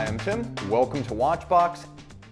am Tim, welcome to Watchbox,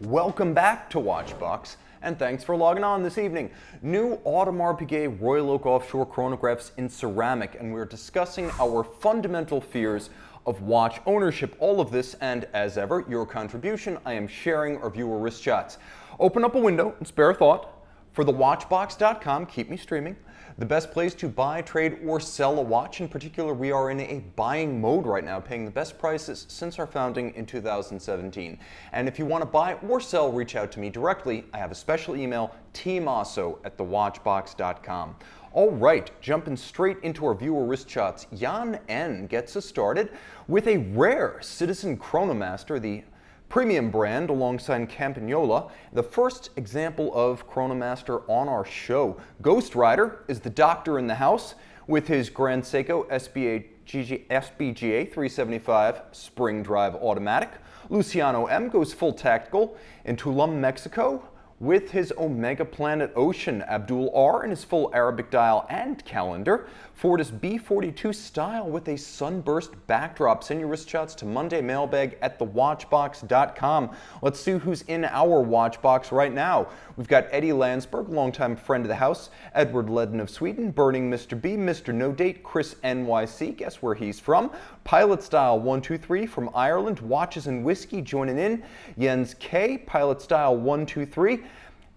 welcome back to Watchbox, and thanks for logging on this evening. New Audemars Piguet Royal Oak Offshore chronographs in ceramic, and we're discussing our fundamental fears of watch ownership. All of this, and as ever, your contribution, I am sharing our viewer wrist shots. Open up a window and spare a thought. For the watchbox.com, keep me streaming. The best place to buy, trade, or sell a watch. In particular, we are in a buying mode right now, paying the best prices since our founding in 2017. And if you want to buy or sell, reach out to me directly. I have a special email, tmosso@thewatchbox.com. All right, jumping straight into our viewer wrist shots, Jan N gets us started with a rare Citizen Chronomaster, the premium brand alongside Campagnola, the first example of Chronomaster on our show. Ghost Rider is the doctor in the house with his Grand Seiko SBGA 375 spring drive automatic. Luciano M goes full tactical in Tulum, Mexico with his Omega Planet Ocean. Abdul R in his full Arabic dial and calendar. Fortis B42 style with a sunburst backdrop. Send your wrist shots to mondaymailbag@thewatchbox.com. Let's see who's in our Watchbox right now. We've got Eddie Landsberg, longtime friend of the house. Edward Ledden of Sweden. Burning Mr. B, Mr. No Date. Chris NYC, guess where he's from. Pilot Style 123 from Ireland. Watches and Whiskey joining in. Jens K, Pilot Style 123.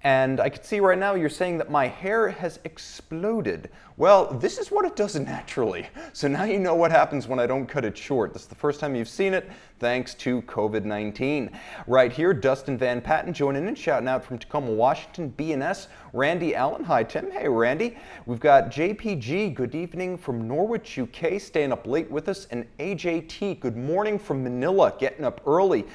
And I can see right now you're saying that my hair has exploded. Well, this is what it does naturally. So now you know what happens when I don't cut it short. This is the first time you've seen it, thanks to COVID-19. Right here, Dustin Van Patten joining in, shouting out from Tacoma, Washington, BNS. Randy Allen, hi Tim, hey Randy. We've got JPG, good evening from Norwich, UK, staying up late with us. And AJT, good morning from Manila, getting up early.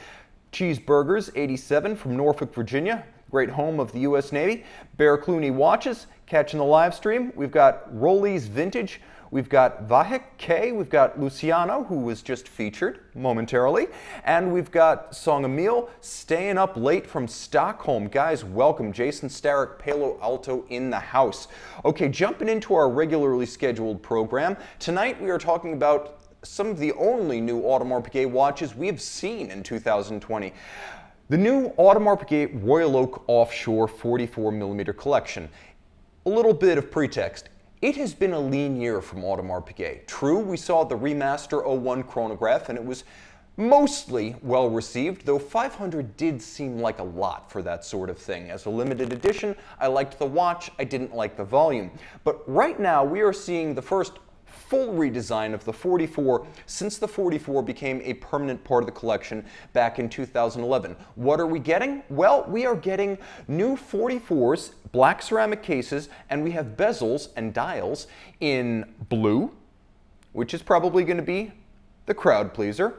Cheeseburgers, 87 from Norfolk, Virginia. Great home of the U.S. Navy. Bear Clooney Watches, catching the live stream. We've got Rollies Vintage. We've got Vahik K. We've got Luciano, who was just featured momentarily. And we've got Song Emil, staying up late from Stockholm. Guys, welcome. Jason Starrick, Palo Alto in the house. Okay, jumping into our regularly scheduled program. Tonight we are talking about some of the only new Audemars Piguet watches we have seen in 2020. The new Audemars Piguet Royal Oak Offshore 44mm collection. A little bit of pretext. It has been a lean year from Audemars Piguet. True, we saw the Remaster 01 chronograph and it was mostly well received, though 500 did seem like a lot for that sort of thing. As a limited edition, I liked the watch, I didn't like the volume. But right now we are seeing the first full redesign of the 44 since the 44 became a permanent part of the collection back in 2011. What are we getting? Well, we are getting new 44s, black ceramic cases, and we have bezels and dials in blue, which is probably going to be the crowd pleaser,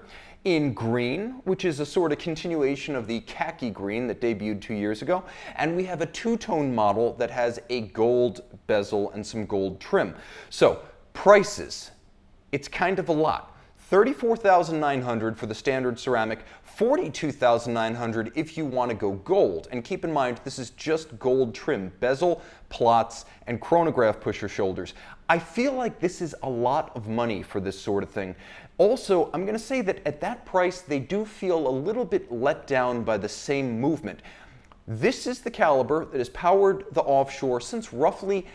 in green, which is a sort of continuation of the khaki green that debuted 2 years ago, and we have a two-tone model that has a gold bezel and some gold trim. So, prices, it's kind of a lot. $34,900 for the standard ceramic, $42,900 if you want to go gold. And keep in mind, this is just gold trim, bezel, plots, and chronograph pusher shoulders. I feel like this is a lot of money for this sort of thing. Also, I'm going to say that at that price, they do feel a little bit let down by the same movement. This is the caliber that has powered the offshore since roughly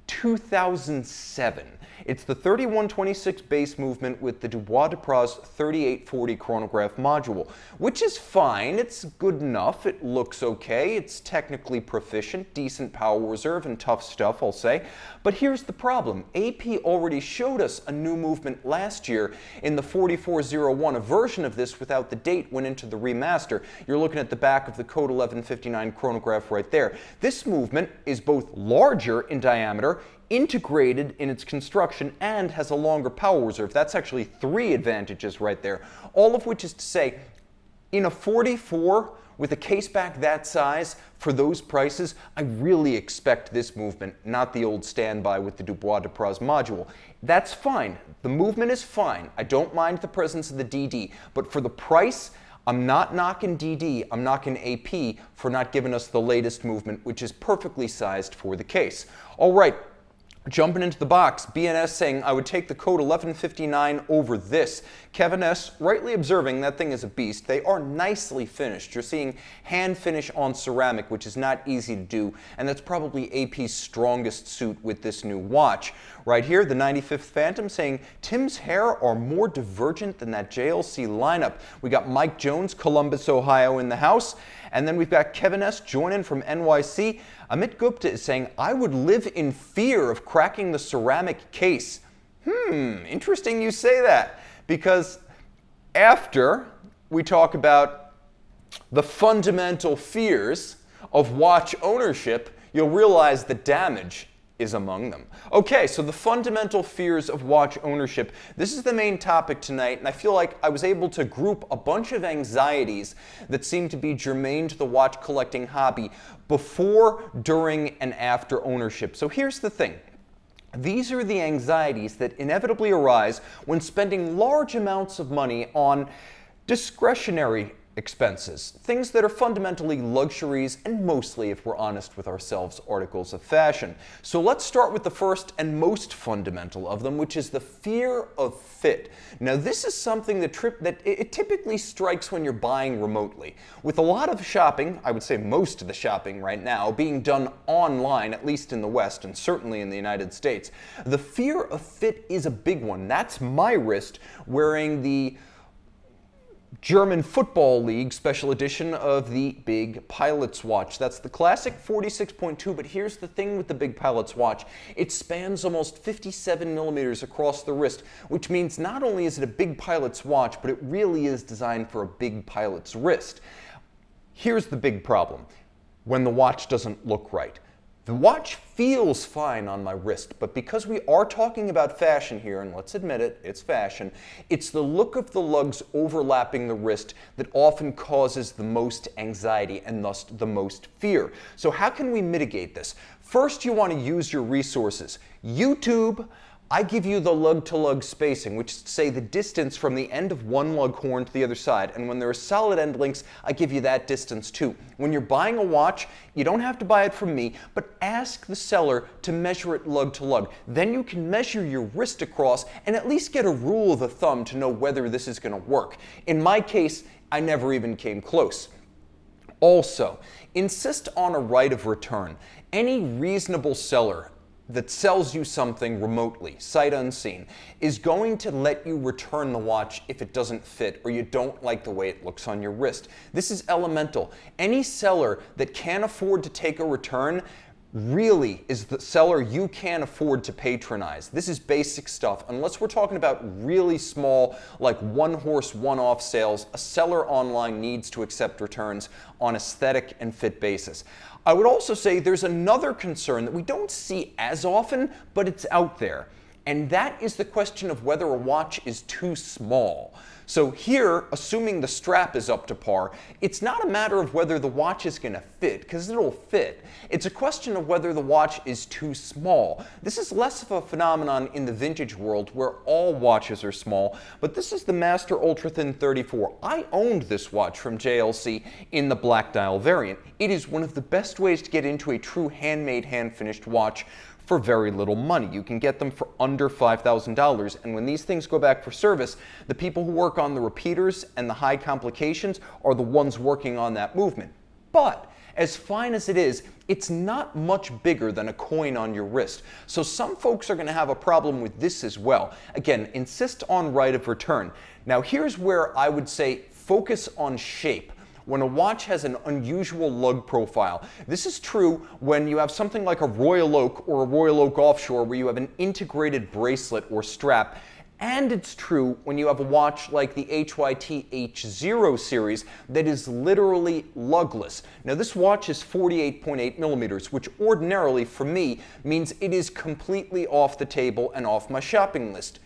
2007. It's the 3126 base movement with the Dubois de Pras 3840 chronograph module, which is fine, it's good enough, it looks okay, it's technically proficient, decent power reserve and tough stuff, I'll say. But here's the problem. AP already showed us a new movement last year in the 4401. A version of this without the date went into the Remaster. You're looking at the back of the Code 1159 chronograph right there. This movement is both larger in diameter, integrated in its construction, and has a longer power reserve. That's actually 3 advantages right there. All of which is to say, in a 44 with a case back that size, for those prices, I really expect this movement, not the old standby with the Dubois de Pras module. That's fine. The movement is fine. I don't mind the presence of the DD, but for the price, I'm not knocking DD, I'm knocking AP for not giving us the latest movement, which is perfectly sized for the case. All right. Jumping into the box, BNS saying, I would take the code 1159 over this. Kevin S. rightly observing that thing is a beast. They are nicely finished. You're seeing hand finish on ceramic, which is not easy to do, and that's probably AP's strongest suit with this new watch. Right here, the 95th Phantom saying, Tim's hair are more divergent than that JLC lineup. We got Mike Jones, Columbus, Ohio in the house. And then we've got Kevin S. joining from NYC. Amit Gupta is saying, I would live in fear of cracking the ceramic case. Interesting you say that, because after we talk about the fundamental fears of watch ownership, you'll realize the damage is among them. Okay, so the fundamental fears of watch ownership. This is the main topic tonight, and I feel like I was able to group a bunch of anxieties that seem to be germane to the watch collecting hobby before, during, and after ownership. So here's the thing. These are the anxieties that inevitably arise when spending large amounts of money on discretionary expenses, things that are fundamentally luxuries and mostly, if we're honest with ourselves, articles of fashion. So let's start with the first and most fundamental of them, which is the fear of fit. Now this is something that it typically strikes when you're buying remotely. With a lot of shopping, I would say most of the shopping right now, being done online, at least in the West and certainly in the United States, the fear of fit is a big one. That's my wrist wearing the German Football League special edition of the Big Pilot's watch. That's the classic 46.2, but here's the thing with the Big Pilot's watch. It spans almost 57 millimeters across the wrist, which means not only is it a Big Pilot's watch, but it really is designed for a Big Pilot's wrist. Here's the big problem: when the watch doesn't look right. The watch feels fine on my wrist, but because we are talking about fashion here, and let's admit it, it's fashion, it's the look of the lugs overlapping the wrist that often causes the most anxiety and thus the most fear. So how can we mitigate this? First, you want to use your resources. YouTube, I give you the lug-to-lug spacing, which is to say the distance from the end of one lug horn to the other side. And when there are solid end links, I give you that distance too. When you're buying a watch, you don't have to buy it from me, but ask the seller to measure it lug-to-lug. Then you can measure your wrist across and at least get a rule of the thumb to know whether this is going to work. In my case, I never even came close. Also, insist on a right of return. Any reasonable seller that sells you something remotely, sight unseen, is going to let you return the watch if it doesn't fit or you don't like the way it looks on your wrist. This is elemental. Any seller that can't afford to take a return really is the seller you can't afford to patronize. This is basic stuff. Unless we're talking about really small, like one-horse, one-off sales, a seller online needs to accept returns on aesthetic and fit basis. I would also say there's another concern that we don't see as often, but it's out there. And that is the question of whether a watch is too small. So here, assuming the strap is up to par, it's not a matter of whether the watch is going to fit, because it'll fit. It's a question of whether the watch is too small. This is less of a phenomenon in the vintage world where all watches are small, but this is the Master Ultra Thin 34. I owned this watch from JLC in the black dial variant. It is one of the best ways to get into a true handmade, hand-finished watch for very little money. You can get them for under $5,000, and when these things go back for service, the people who work on the repeaters and the high complications are the ones working on that movement. But as fine as it is, it's not much bigger than a coin on your wrist. So some folks are going to have a problem with this as well. Again, insist on right of return. Now here's where I would say focus on shape. When a watch has an unusual lug profile. This is true when you have something like a Royal Oak or a Royal Oak Offshore where you have an integrated bracelet or strap. And it's true when you have a watch like the HYT H0 series that is literally lugless. Now this watch is 48.8 millimeters, which ordinarily for me means it is completely off the table and off my shopping list.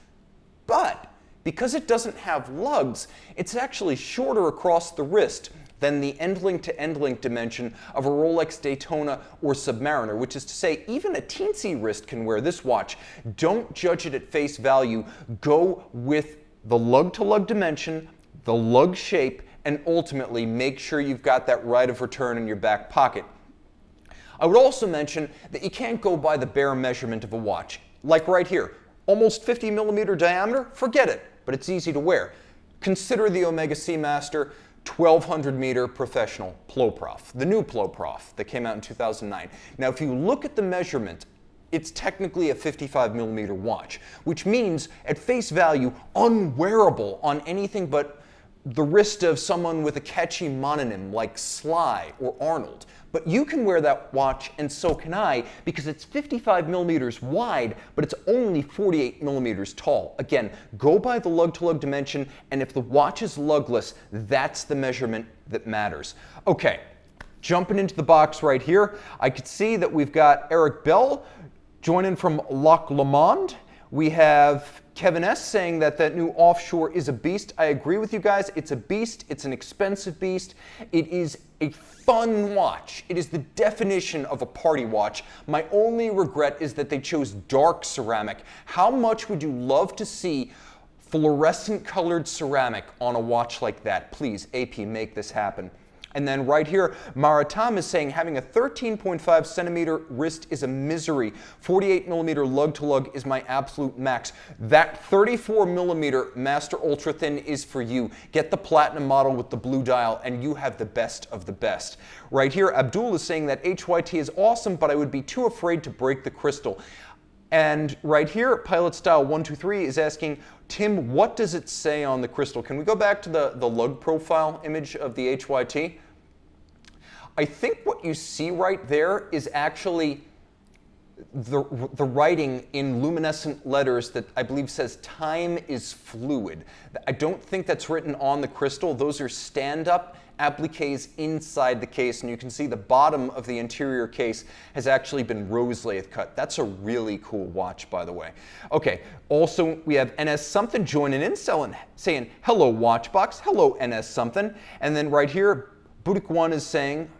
But because it doesn't have lugs, it's actually shorter across the wrist than the end-link to end-link dimension of a Rolex Daytona or Submariner, which is to say even a teensy wrist can wear this watch. Don't judge it at face value. Go with the lug-to-lug dimension, the lug shape, and ultimately make sure you've got that right of return in your back pocket. I would also mention that you can't go by the bare measurement of a watch. Like right here, almost 50 millimeter diameter, forget it, but it's easy to wear. Consider the Omega Seamaster 1200 meter professional Ploprof, the new Ploprof that came out in 2009. Now, if you look at the measurement, it's technically a 55 millimeter watch, which means at face value, unwearable on anything but the wrist of someone with a catchy mononym like Sly or Arnold. But you can wear that watch, and so can I, because it's 55 millimeters wide, but it's only 48 millimeters tall. Again, go by the lug-to-lug dimension, and if the watch is lugless, that's the measurement that matters. Okay, jumping into the box right here, I could see that we've got Eric Bell joining from Loch Lomond. We have Kevin S. saying that that new Offshore is a beast. I agree with you guys. It's a beast. It's an expensive beast. It is a fun watch. It is the definition of a party watch. My only regret is that they chose dark ceramic. How much would you love to see fluorescent colored ceramic on a watch like that? Please, AP, make this happen. And then right here, Maritam is saying having a 13.5 centimeter wrist is a misery. 48 millimeter lug-to-lug is my absolute max. That 34 millimeter Master Ultra Thin is for you. Get the platinum model with the blue dial and you have the best of the best. Right here, Abdul is saying that HYT is awesome, but I would be too afraid to break the crystal. And right here, Pilot Style 123 is asking, Tim, what does it say on the crystal? Can we go back to the lug profile image of the HYT? I think what you see right there is actually the writing in luminescent letters that I believe says time is fluid. I don't think that's written on the crystal. Those are stand-up appliques inside the case, and you can see the bottom of the interior case has actually been rose lathe cut. That's a really cool watch, by the way. Okay, also we have NS Something joining in, saying, hello Watchbox, hello NS Something. And then right here, Boutique One is saying,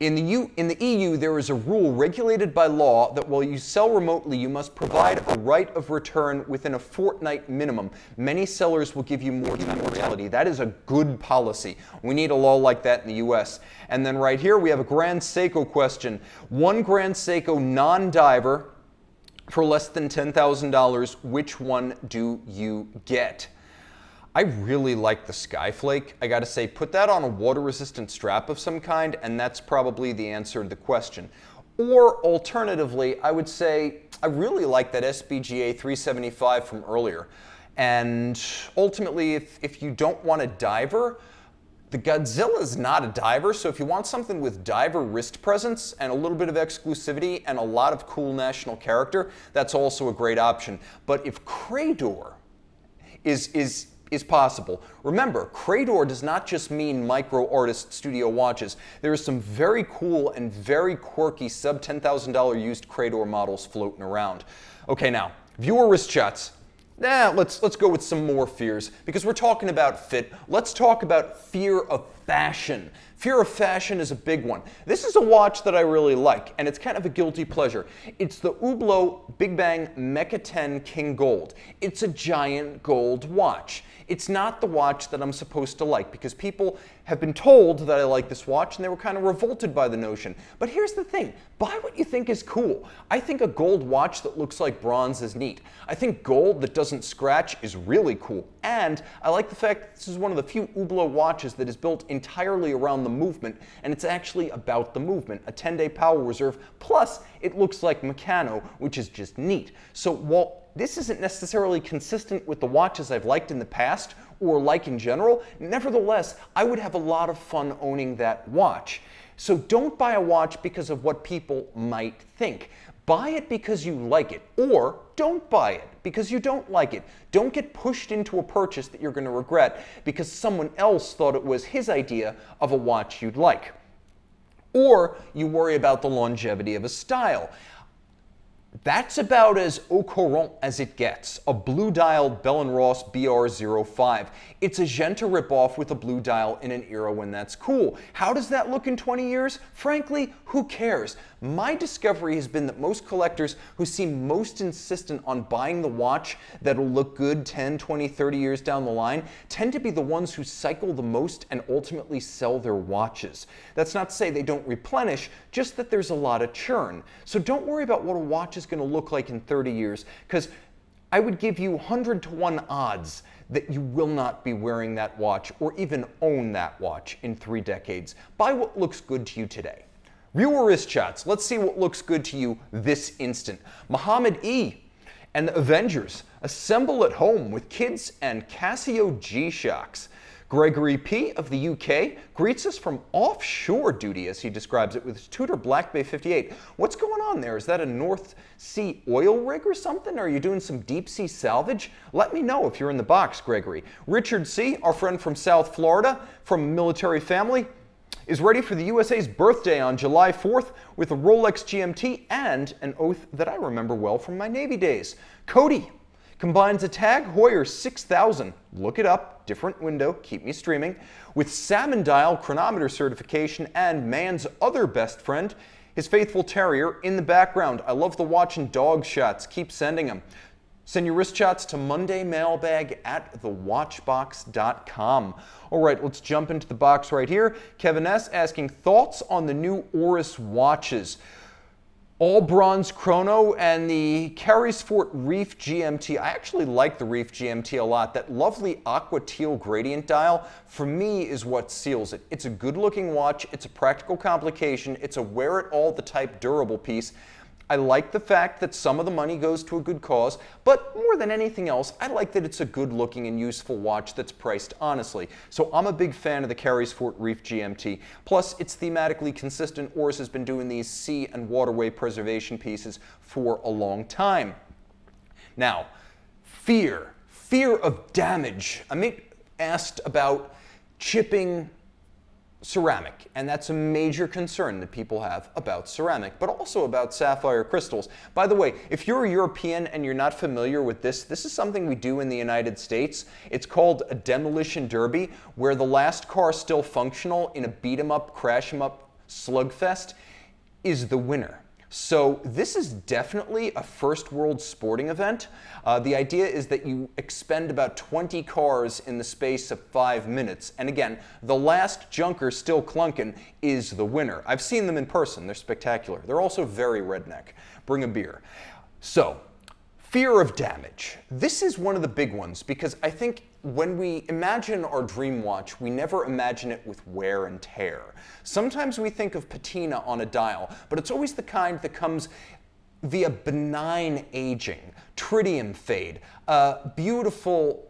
in the EU, there is a rule regulated by law that while you sell remotely, you must provide a right of return within a fortnight minimum. Many sellers will give you more time in reality. That is a good policy. We need a law like that in the US. And then right here, we have a Grand Seiko question. One Grand Seiko non-diver for less than $10,000, which one do you get? I really like the Skyflake. I gotta say, put that on a water-resistant strap of some kind, and that's probably the answer to the question. Or alternatively, I would say, I really like that SBGA 375 from earlier. And ultimately, if you don't want a diver, the Godzilla is not a diver, so if you want something with diver wrist presence and a little bit of exclusivity and a lot of cool national character, that's also a great option. But if Crador is possible. Remember, Crador does not just mean micro artist studio watches. There are some very cool and very quirky sub $10,000 used Crador models floating around. Okay, now, viewer wrist shots. Let's go with some more fears, because we're talking about fit. Let's talk about fear of fashion. Fear of fashion is a big one. This is a watch that I really like, and it's kind of a guilty pleasure. It's the Hublot Big Bang Mecha 10 King Gold. It's a giant gold watch. It's not the watch that I'm supposed to like, because people have been told that I like this watch and they were kind of revolted by the notion. But here's the thing, buy what you think is cool. I think a gold watch that looks like bronze is neat. I think gold that doesn't scratch is really cool. And I like the fact that this is one of the few Hublot watches that is built entirely around the movement, and it's actually about the movement, a 10-day power reserve, plus it looks like Meccano, which is just neat. So while this isn't necessarily consistent with the watches I've liked in the past or like in general, nevertheless, I would have a lot of fun owning that watch. So don't buy a watch because of what people might think. Buy it because you like it, or don't buy it because you don't like it. Don't get pushed into a purchase that you're going to regret because someone else thought it was his idea of a watch you'd like. Or you worry about the longevity of a style. That's about as au courant as it gets. A blue-dialed Bell & Ross BR05. It's a Genta ripoff with a blue dial in an era when that's cool. How does that look in 20 years? Frankly, who cares? My discovery has been that most collectors who seem most insistent on buying the watch that'll look good 10, 20, 30 years down the line tend to be the ones who cycle the most and ultimately sell their watches. That's not to say they don't replenish, just that there's a lot of churn. So don't worry about what a watch is going to look like in 30 years, because I would give you 100 to 1 odds that you will not be wearing that watch or even own that watch in 3 decades. Buy what looks good to you today. Viewer wrist shots. Let's see what looks good to you this instant. Muhammad E. and the Avengers assemble at home with kids and Casio G-Shocks. Gregory P. of the UK greets us from offshore duty, as he describes it, with his Tudor Black Bay 58. What's going on there? Is that a North Sea oil rig or something? Are you doing some deep sea salvage? Let me know if you're in the box, Gregory. Richard C., our friend from South Florida, from a military family, is ready for the USA's birthday on July 4th with a Rolex GMT and an oath that I remember well from my Navy days. Cody combines a Tag Heuer 6000, look it up, different window, keep me streaming, with salmon dial chronometer certification and man's other best friend, his faithful terrier, in the background. I love the watch and dog shots, keep sending them. Send your wrist shots to mondaymailbag@thewatchbox.com. All right, let's jump into the box right here. Kevin S. asking thoughts on the new Oris watches. All bronze chrono and the Carysfort Reef GMT. I actually like the Reef GMT a lot. That lovely aqua teal gradient dial, for me, is what seals it. It's a good looking watch. It's a practical complication. It's a wear it all the type durable piece. I like the fact that some of the money goes to a good cause, but more than anything else, I like that it's a good looking and useful watch that's priced honestly. So I'm a big fan of the Carysfort Reef GMT. Plus, it's thematically consistent. Oris has been doing these sea and waterway preservation pieces for a long time. Now, fear of damage. I'm asked about chipping ceramic, and that's a major concern that people have about ceramic, but also about sapphire crystals. By the way, if you're a European and you're not familiar with this is something we do in the United States. It's called a demolition derby, where the last car still functional in a beat 'em up, crash 'em up slugfest is the winner. So this is definitely a first world sporting event. The idea is that you expend about 20 cars in the space of 5 minutes. And again, the last junker still clunking is the winner. I've seen them in person. They're spectacular. They're also very redneck. Bring a beer. So, fear of damage. This is one of the big ones, because I think when we imagine our dream watch, we never imagine it with wear and tear. Sometimes we think of patina on a dial, but it's always the kind that comes via benign aging, tritium fade, a beautiful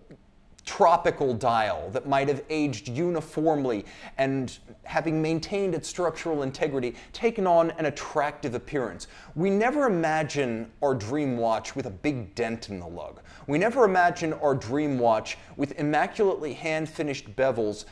tropical dial that might have aged uniformly and, having maintained its structural integrity, taken on an attractive appearance. We never imagine our dream watch with a big dent in the lug. We never imagine our dream watch with immaculately hand-finished bevels,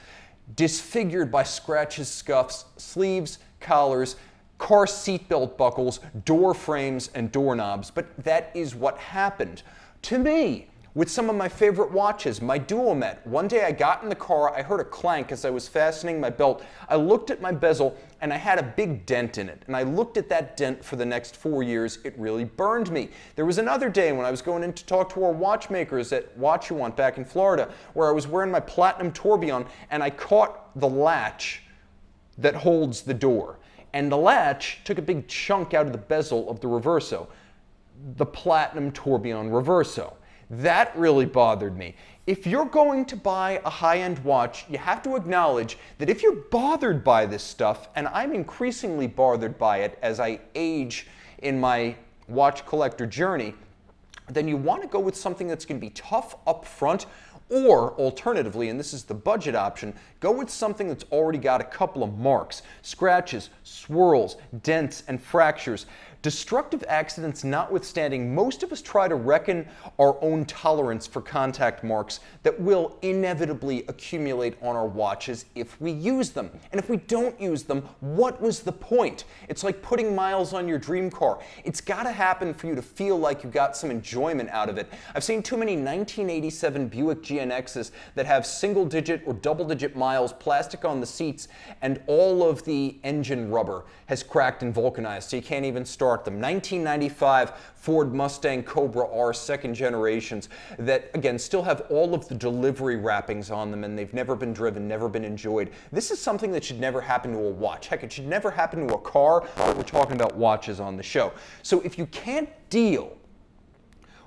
disfigured by scratches, scuffs, sleeves, collars, car seatbelt buckles, door frames, and doorknobs. But that is what happened to me with some of my favorite watches. My Duomet. One day I got in the car, I heard a clank as I was fastening my belt. I looked at my bezel and I had a big dent in it. And I looked at that dent for the next 4 years. It really burned me. There was another day when I was going in to talk to our watchmakers at Watch You Want back in Florida, where I was wearing my platinum tourbillon and I caught the latch that holds the door. And the latch took a big chunk out of the bezel of the reverso, the platinum tourbillon reverso. That really bothered me. If you're going to buy a high-end watch, you have to acknowledge that if you're bothered by this stuff, and I'm increasingly bothered by it as I age in my watch collector journey, then you want to go with something that's going to be tough up front, or alternatively, and this is the budget option, Go with something that's already got a couple of marks, scratches, swirls, dents, and fractures. Destructive accidents notwithstanding, most of us try to reckon our own tolerance for contact marks that will inevitably accumulate on our watches if we use them. And if we don't use them, what was the point? It's like putting miles on your dream car. It's got to happen for you to feel like you got some enjoyment out of it. I've seen too many 1987 Buick GNXs that have single-digit or double-digit miles, plastic on the seats, and all of the engine rubber has cracked and vulcanized, so you can't even start them. 1995 Ford Mustang Cobra R second generations that, again, still have all of the delivery wrappings on them, and they've never been driven, never been enjoyed. This is something that should never happen to a watch. Heck, it should never happen to a car, but we're talking about watches on the show. So if you can't deal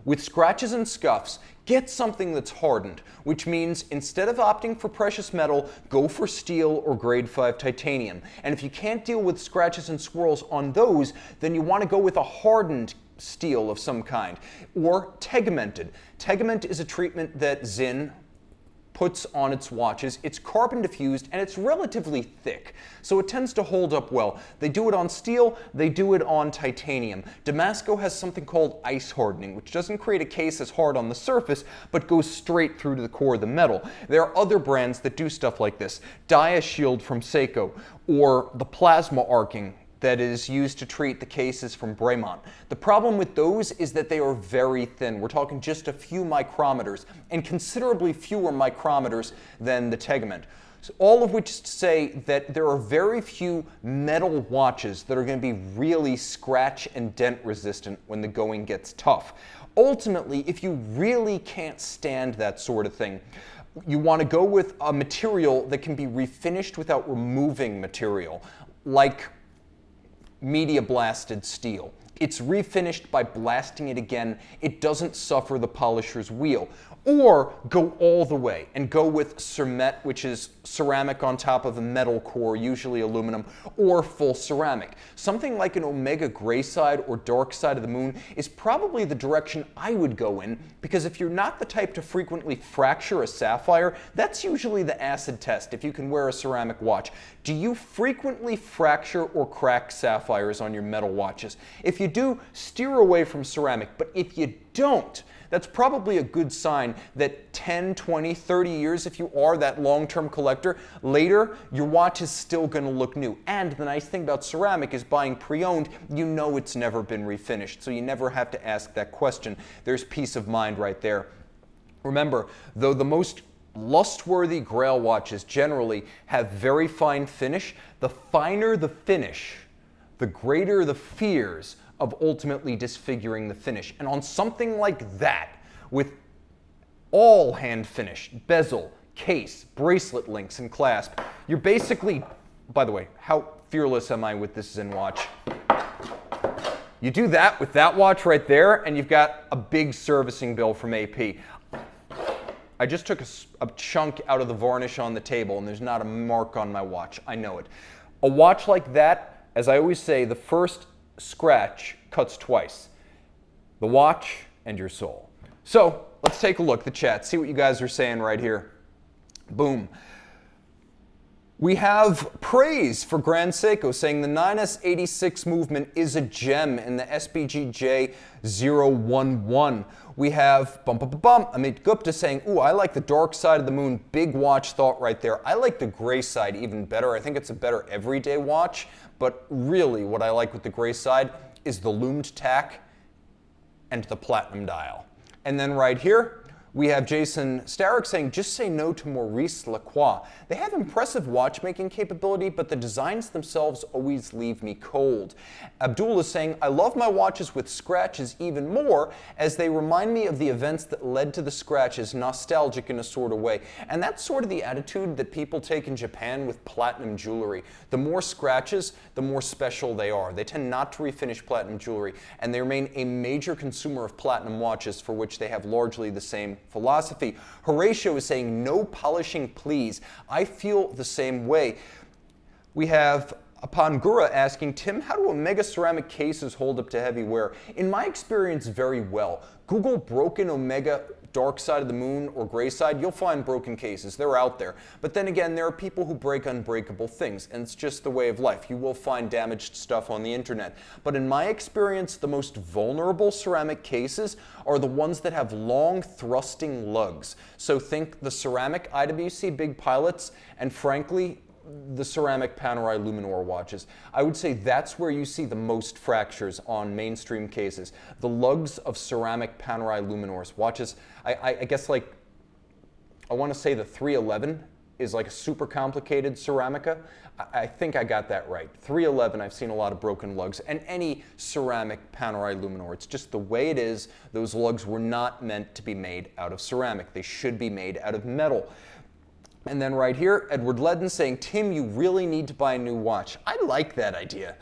with scratches and scuffs, get something that's hardened, which means instead of opting for precious metal, go for steel or grade 5 titanium. And if you can't deal with scratches and swirls on those, then you want to go with a hardened steel of some kind, or tegmented. Tegment is a treatment that Zinn puts on its watches. It's carbon diffused and it's relatively thick, so it tends to hold up well. They do it on steel, they do it on titanium. Damasco has something called ice hardening, which doesn't create a case as hard on the surface, but goes straight through to the core of the metal. There are other brands that do stuff like this. DiaShield from Seiko, or the plasma arcing that is used to treat the cases from Bremont. The problem with those is that they are very thin. We're talking just a few micrometers, and considerably fewer micrometers than the Tegment. So all of which is to say that there are very few metal watches that are going to be really scratch and dent resistant when the going gets tough. Ultimately, if you really can't stand that sort of thing, you want to go with a material that can be refinished without removing material, like media blasted steel. It's refinished by blasting it again. It doesn't suffer the polisher's wheel. Or go all the way and go with cermet, which is ceramic on top of a metal core, usually aluminum, or full ceramic. Something like an Omega Gray Side or Dark Side of the Moon is probably the direction I would go in, because if you're not the type to frequently fracture a sapphire, that's usually the acid test if you can wear a ceramic watch. Do you frequently fracture or crack sapphires on your metal watches? If you do, steer away from ceramic, but if you don't, that's probably a good sign that 10, 20, 30 years, if you are that long-term collector, later your watch is still going to look new. And the nice thing about ceramic is buying pre-owned, you know it's never been refinished, so you never have to ask that question. There's peace of mind right there. Remember, though the most lust-worthy Grail watches generally have very fine finish, the finer the finish, the greater the fears of ultimately disfiguring the finish. And on something like that, with all hand finish, bezel, case, bracelet links, and clasp, you're basically, by the way, how fearless am I with this Zinn watch? You do that with that watch right there, and you've got a big servicing bill from AP. I just took a chunk out of the varnish on the table, and there's not a mark on my watch. I know it. A watch like that, as I always say, the first scratch cuts twice. The watch and your soul. So let's take a look at the chat, see what you guys are saying right here. Boom. We have praise for Grand Seiko saying the 9S86 movement is a gem in the SBGJ 011. We have Amit Gupta saying, ooh, I like the Dark Side of the Moon. Big watch thought right there. I like the Gray Side even better. I think it's a better everyday watch, but really what I like with the Gray Side is the loomed tack and the platinum dial. And then right here, we have Jason Starrick saying, just say no to Maurice Lacroix. They have impressive watchmaking capability, but the designs themselves always leave me cold. Abdul is saying, I love my watches with scratches even more, as they remind me of the events that led to the scratches, nostalgic in a sort of way. And that's sort of the attitude that people take in Japan with platinum jewelry. The more scratches, the more special they are. They tend not to refinish platinum jewelry, and they remain a major consumer of platinum watches, for which they have largely the same philosophy. Horatio is saying, no polishing please. I feel the same way. We have Apangura asking, Tim, how do Omega ceramic cases hold up to heavy wear? In my experience, very well. Google broken Omega dark side of the moon or gray side, you'll find broken cases. They're out there. But then again, there are people who break unbreakable things, and it's just the way of life. You will find damaged stuff on the internet. But in my experience, the most vulnerable ceramic cases are the ones that have long thrusting lugs. So think the ceramic IWC big pilots, and frankly, the ceramic Panerai Luminor watches. I would say that's where you see the most fractures on mainstream cases. The lugs of ceramic Panerai Luminors watches. I guess, like, I want to say the 311 is like a super complicated ceramica. I think I got that right. 311, I've seen a lot of broken lugs, and any ceramic Panerai Luminor. It's just the way it is. Those lugs were not meant to be made out of ceramic. They should be made out of metal. And then right here, Edward Ledden saying, Tim, you really need to buy a new watch. I like that idea.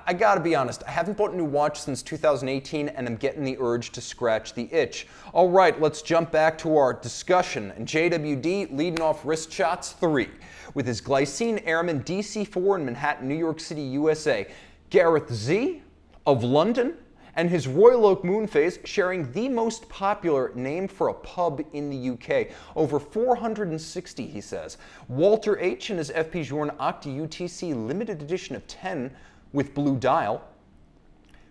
I gotta be honest, I haven't bought a new watch since 2018, and I'm getting the urge to scratch the itch. All right, let's jump back to our discussion. And JWD leading off wrist shots 3 with his Glycine Airman DC4 in Manhattan, New York City, USA. Gareth Z of London and his Royal Oak Moonphase sharing the most popular name for a pub in the UK. Over 460, he says. Walter H. and his FP Journe Octa UTC limited edition of 10 with blue dial.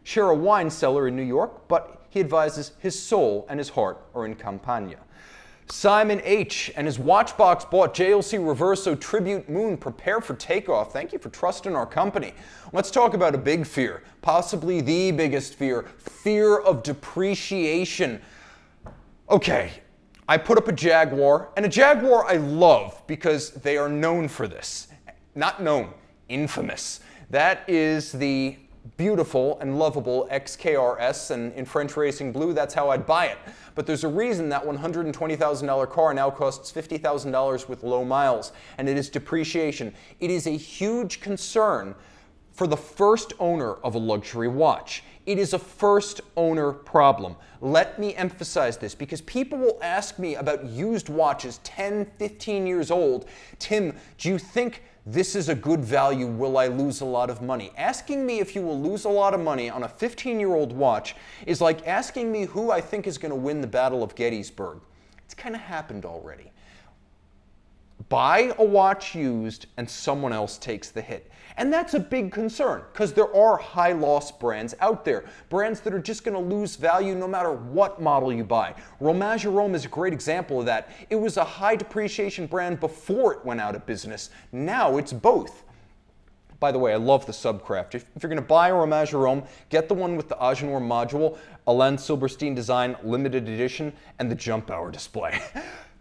Share a wine cellar in New York, but he advises his soul and his heart are in Campania. Simon H. and his Watchbox bought JLC Reverso Tribute Moon. Prepare for takeoff. Thank you for trusting our company. Let's talk about a big fear, possibly the biggest fear, fear of depreciation. Okay, I put up a Jaguar, and a Jaguar I love because they are known for this. Not known, infamous. That is the beautiful and lovable XKRS, and in French Racing Blue, that's how I'd buy it. But there's a reason that $120,000 car now costs $50,000 with low miles, and it is depreciation. It is a huge concern for the first owner of a luxury watch. It is a first owner problem. Let me emphasize this because people will ask me about used watches 10, 15 years old. Tim, do you think this is a good value? Will I lose a lot of money? Asking me if you will lose a lot of money on a 15-year-old watch is like asking me who I think is going to win the Battle of Gettysburg. It's kind of happened already. Buy a watch used and someone else takes the hit. And that's a big concern because there are high loss brands out there. Brands that are just going to lose value no matter what model you buy. Romain Jerome is a great example of that. It was a high depreciation brand before it went out of business. Now it's both. By the way, I love the Subcraft. If you're going to buy a Romain Jerome, get the one with the Agenor module, Alain Silberstein design, limited edition, and the jump hour display.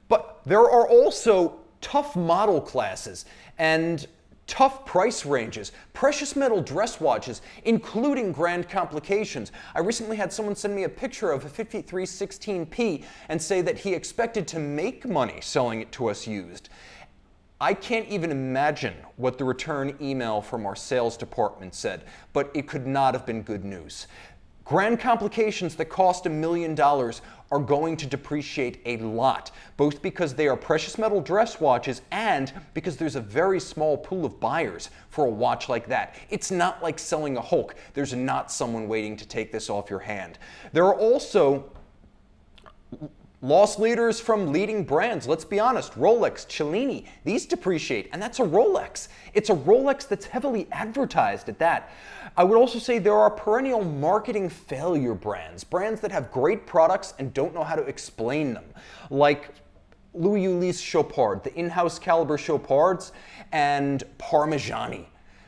But there are also tough model classes and tough price ranges, precious metal dress watches, including grand complications. I recently had someone send me a picture of a 5316P and say that he expected to make money selling it to us used. I can't even imagine what the return email from our sales department said, but it could not have been good news. Grand complications that cost $1 million are going to depreciate a lot, both because they are precious metal dress watches and because there's a very small pool of buyers for a watch like that. It's not like selling a Hulk. There's not someone waiting to take this off your hand. There are also loss leaders from leading brands. Let's be honest, Rolex, Cellini, these depreciate, and that's a Rolex. It's a Rolex that's heavily advertised at that. I would also say there are perennial marketing failure brands, brands that have great products and don't know how to explain them, like Louis Ulysse Chopard, the in-house caliber Chopards, and Parmigiani.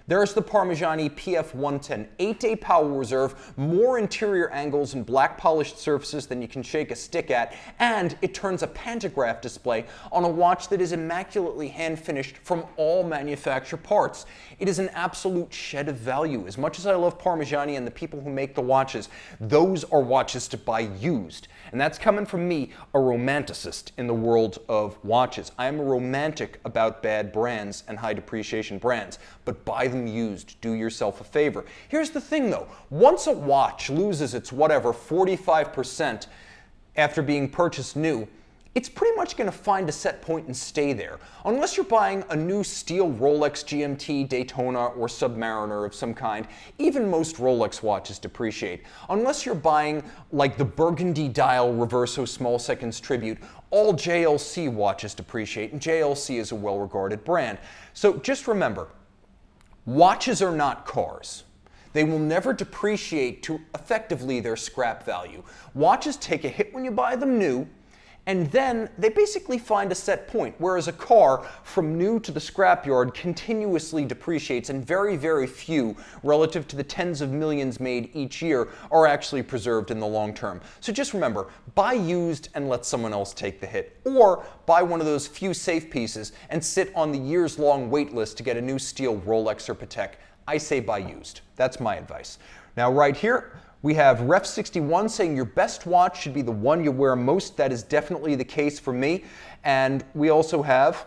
There's the Parmigiani PF110, 8-day power reserve, more interior angles and black polished surfaces than you can shake a stick at, and it turns a pantograph display on a watch that is immaculately hand-finished from all manufacturer parts. It is an absolute shed of value. As much as I love Parmigiani and the people who make the watches, those are watches to buy used. And that's coming from me, a romanticist in the world of watches. I am a romantic about bad brands and high depreciation brands, but buy them used. Do yourself a favor. Here's the thing though, once a watch loses its whatever 45% after being purchased new, it's pretty much going to find a set point and stay there. Unless you're buying a new steel Rolex GMT, Daytona, or Submariner of some kind, even most Rolex watches depreciate. Unless you're buying like the Burgundy dial Reverso Small Seconds Tribute, all JLC watches depreciate, and JLC is a well-regarded brand. So just remember, watches are not cars. They will never depreciate to effectively their scrap value. Watches take a hit when you buy them new, and then they basically find a set point, whereas a car, from new to the scrapyard, continuously depreciates, and very, very few, relative to the tens of millions made each year, are actually preserved in the long term. So just remember, buy used and let someone else take the hit, or buy one of those few safe pieces and sit on the years-long wait list to get a new steel Rolex or Patek. I say buy used. That's my advice. Now right here, we have Ref61 saying your best watch should be the one you wear most. That is definitely the case for me. And we also have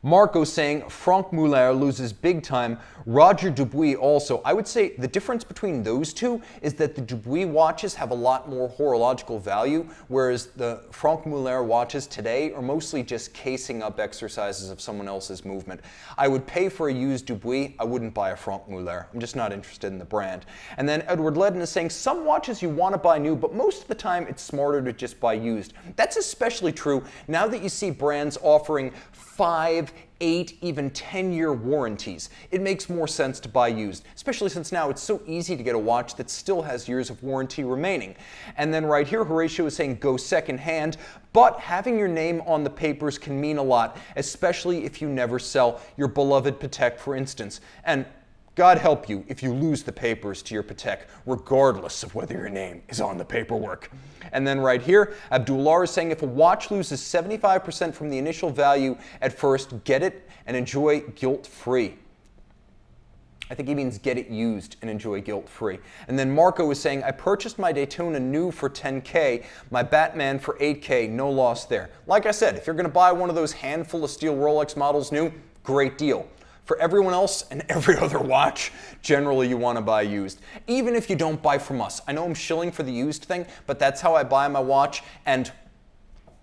Marco saying Franck Muller loses big time. Roger Dubuis also. I would say the difference between those two is that the Dubuis watches have a lot more horological value, whereas the Franck Muller watches today are mostly just casing up exercises of someone else's movement. I would pay for a used Dubuis. I wouldn't buy a Franck Muller. I'm just not interested in the brand. And then Edward Ledden is saying some watches you want to buy new, but most of the time it's smarter to just buy used. That's especially true now that you see brands offering 5, 8, even 10-year warranties. It makes more sense to buy used, especially since now it's so easy to get a watch that still has years of warranty remaining. And then right here, Horatio is saying go second hand, but having your name on the papers can mean a lot, especially if you never sell your beloved Patek, for instance. And God help you if you lose the papers to your Patek, regardless of whether your name is on the paperwork. And then right here, Abdullah is saying if a watch loses 75% from the initial value at first, get it and enjoy guilt-free. I think he means get it used and enjoy guilt-free. And then Marco is saying, I purchased my Daytona new for $10K, my Batman for $8K, no loss there. Like I said, if you're going to buy one of those handful of steel Rolex models new, great deal. For everyone else and every other watch, generally you want to buy used. Even if you don't buy from us. I know I'm shilling for the used thing, but that's how I buy my watch. And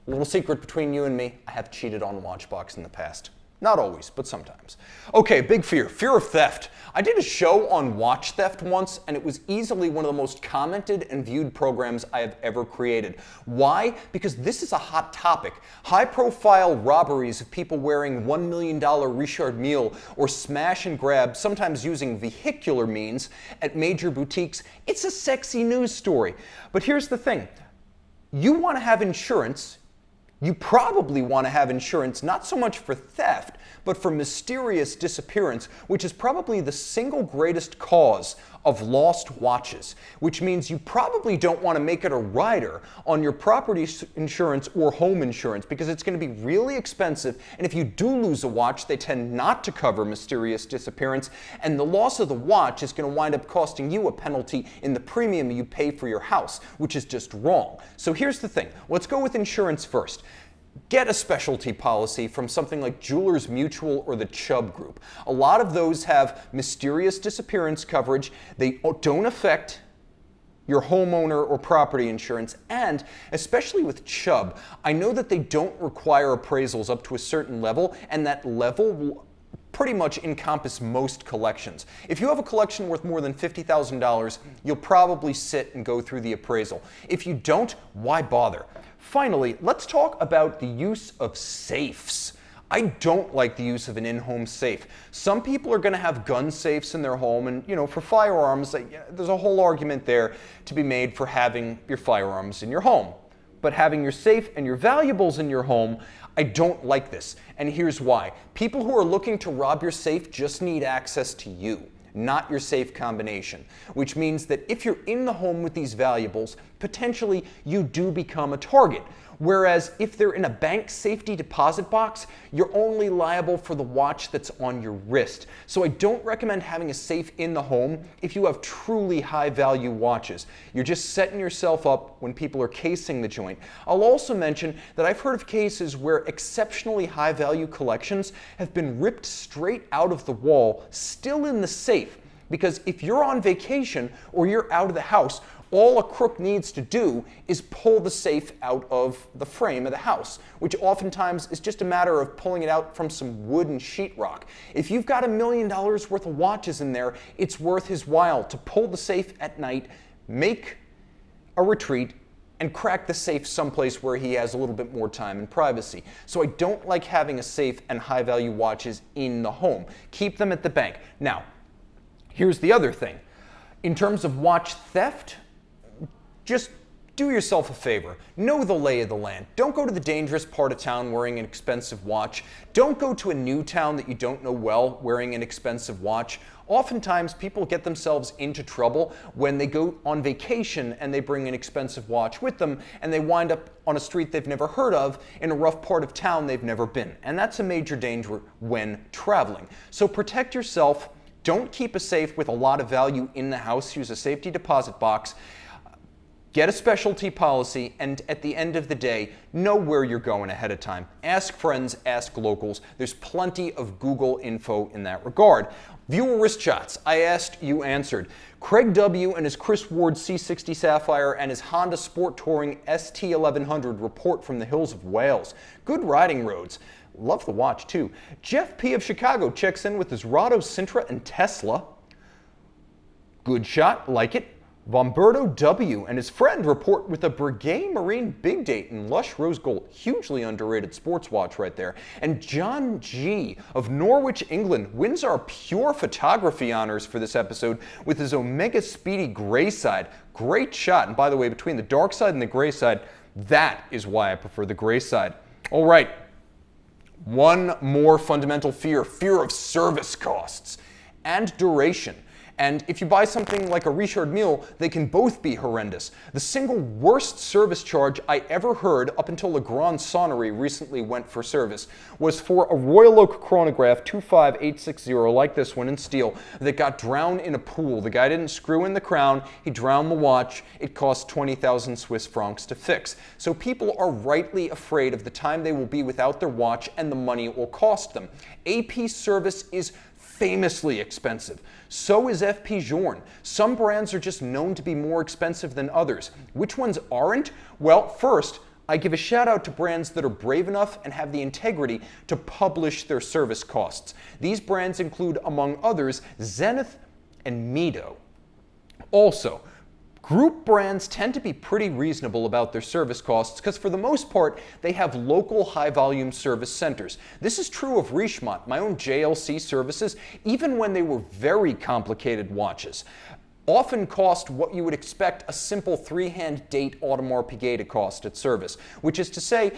a little secret between you and me, I have cheated on Watchbox in the past. Not always, but sometimes. Okay, big fear of theft. I did a show on watch theft once, and it was easily one of the most commented and viewed programs I have ever created. Why? Because this is a hot topic. High-profile robberies of people wearing $1 million Richard Mille or smash and grab, sometimes using vehicular means, at major boutiques. It's a sexy news story. But here's the thing. You want to have insurance. You probably want to have insurance not so much for theft, but for mysterious disappearance, which is probably the single greatest cause of lost watches, which means you probably don't want to make it a rider on your property insurance or home insurance because it's going to be really expensive, and if you do lose a watch, they tend not to cover mysterious disappearance, and the loss of the watch is going to wind up costing you a penalty in the premium you pay for your house, which is just wrong. So here's the thing. Let's go with insurance first. Get a specialty policy from something like Jewelers Mutual or the Chubb Group. A lot of those have mysterious disappearance coverage. They don't affect your homeowner or property insurance, and especially with Chubb, I know that they don't require appraisals up to a certain level, and that level will pretty much encompass most collections. If you have a collection worth more than $50,000, you'll probably sit and go through the appraisal. If you don't, why bother? Finally, let's talk about the use of safes. I don't like the use of an in-home safe. Some people are going to have gun safes in their home, and for firearms, there's a whole argument there to be made for having your firearms in your home. But having your safe and your valuables in your home, I don't like this, and here's why. People who are looking to rob your safe just need access to you, not your safe combination, which means that if you're in the home with these valuables, potentially you do become a target. Whereas if they're in a bank safety deposit box, you're only liable for the watch that's on your wrist. So I don't recommend having a safe in the home if you have truly high value watches. You're just setting yourself up when people are casing the joint. I'll also mention that I've heard of cases where exceptionally high value collections have been ripped straight out of the wall, still in the safe. Because if you're on vacation or you're out of the house, All a crook needs to do is pull the safe out of the frame of the house, which oftentimes is just a matter of pulling it out from some wood and sheetrock. If you've got $1 million worth of watches in there, it's worth his while to pull the safe at night, make a retreat, and crack the safe someplace where he has a little bit more time and privacy. So I don't like having a safe and high-value watches in the home. Keep them at the bank. Now, here's the other thing. In terms of watch theft, just do yourself a favor. Know the lay of the land. Don't go to the dangerous part of town wearing an expensive watch. Don't go to a new town that you don't know well wearing an expensive watch. Oftentimes, people get themselves into trouble when they go on vacation and they bring an expensive watch with them and they wind up on a street they've never heard of in a rough part of town they've never been. And that's a major danger when traveling. So protect yourself. Don't keep a safe with a lot of value in the house. Use a safety deposit box. Get a specialty policy, and at the end of the day, know where you're going ahead of time. Ask friends, ask locals. There's plenty of Google info in that regard. Viewer wrist shots. I asked, you answered. Craig W. and his Chris Ward C60 Sapphire and his Honda Sport Touring ST1100 report from the hills of Wales. Good riding roads. Love the watch, too. Jeff P. of Chicago checks in with his Rado Sintra and Tesla. Good shot. Like it. Vomberto W. and his friend report with a Breguet Marine Big Date in lush rose gold. Hugely underrated sports watch right there. And John G. of Norwich, England wins our pure photography honors for this episode with his Omega Speedy Gray Side. Great shot. And by the way, between the dark side and the gray side, that is why I prefer the gray side. All right. One more fundamental fear of service costs and duration. And if you buy something like a Richard Mille, they can both be horrendous. The single worst service charge I ever heard up until Le Grand Sonnery recently went for service was for a Royal Oak chronograph 25860, like this one in steel, that got drowned in a pool. The guy didn't screw in the crown, he drowned the watch. It cost 20,000 Swiss francs to fix. So people are rightly afraid of the time they will be without their watch and the money it will cost them. AP service is famously expensive. So is FP Journe. Some brands are just known to be more expensive than others. Which ones aren't? Well, first, I give a shout out to brands that are brave enough and have the integrity to publish their service costs. These brands include, among others, Zenith and Mido. Also, group brands tend to be pretty reasonable about their service costs because for the most part, they have local high-volume service centers. This is true of Richemont, my own JLC services, even when they were very complicated watches. Often cost what you would expect a simple three-hand date Audemars Piguet to cost at service, which is to say,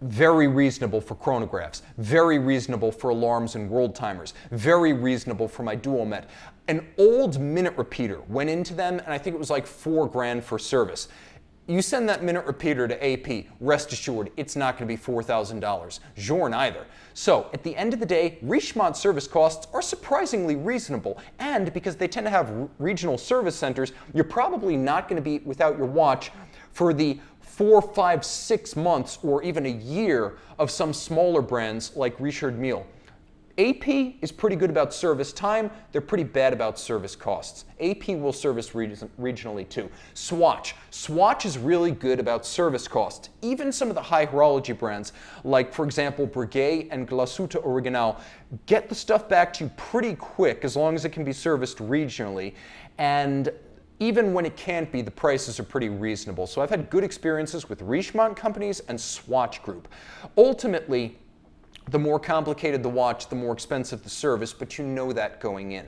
very reasonable for chronographs, very reasonable for alarms and world timers, very reasonable for my Duomet. An old minute repeater went into them, and I think it was like $4,000 for service. You send that minute repeater to AP, rest assured, it's not going to be $4,000. Journe either. So, at the end of the day, Richemont service costs are surprisingly reasonable, and because they tend to have regional service centers, you're probably not going to be without your watch for the 4, 5, 6 months or even a year of some smaller brands like Richard Mille. AP is pretty good about service time. They're pretty bad about service costs. AP will service regionally too. Swatch. Swatch is really good about service costs. Even some of the high horology brands, like for example Breguet and Glasuta Original, get the stuff back to you pretty quick as long as it can be serviced regionally. And even when it can't be, the prices are pretty reasonable. So I've had good experiences with Richemont companies and Swatch Group. Ultimately, the more complicated the watch, the more expensive the service, but you know that going in.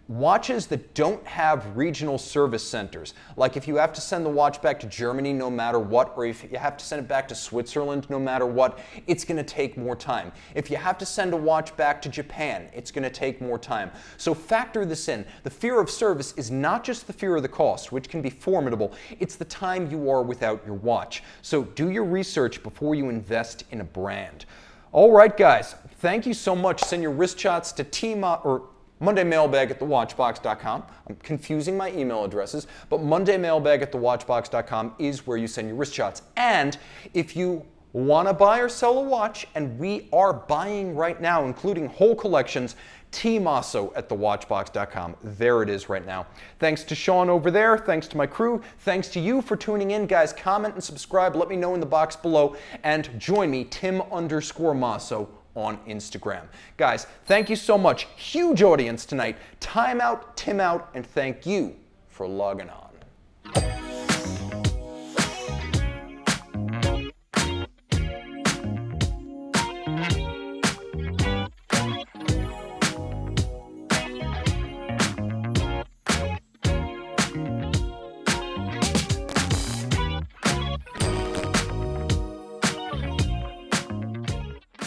Watches that don't have regional service centers, like if you have to send the watch back to Germany no matter what, or if you have to send it back to Switzerland no matter what, it's going to take more time. If you have to send a watch back to Japan, it's going to take more time. So factor this in. The fear of service is not just the fear of the cost, which can be formidable, it's the time you are without your watch. So do your research before you invest in a brand. All right, guys, thank you so much. Send your wrist shots to mondaymailbag@thewatchbox.com. I'm confusing my email addresses, but mondaymailbag@thewatchbox.com is where you send your wrist shots. And if you Want to buy or sell a watch? And we are buying right now, including whole collections. Tim Mosso at thewatchbox.com. There it is right now. Thanks to Sean over there. Thanks to my crew. Thanks to you for tuning in, guys. Comment and subscribe. Let me know in the box below. And join me, Tim_Mosso, on Instagram. Guys, thank you so much. Huge audience tonight. Time out, Tim out, and thank you for logging on.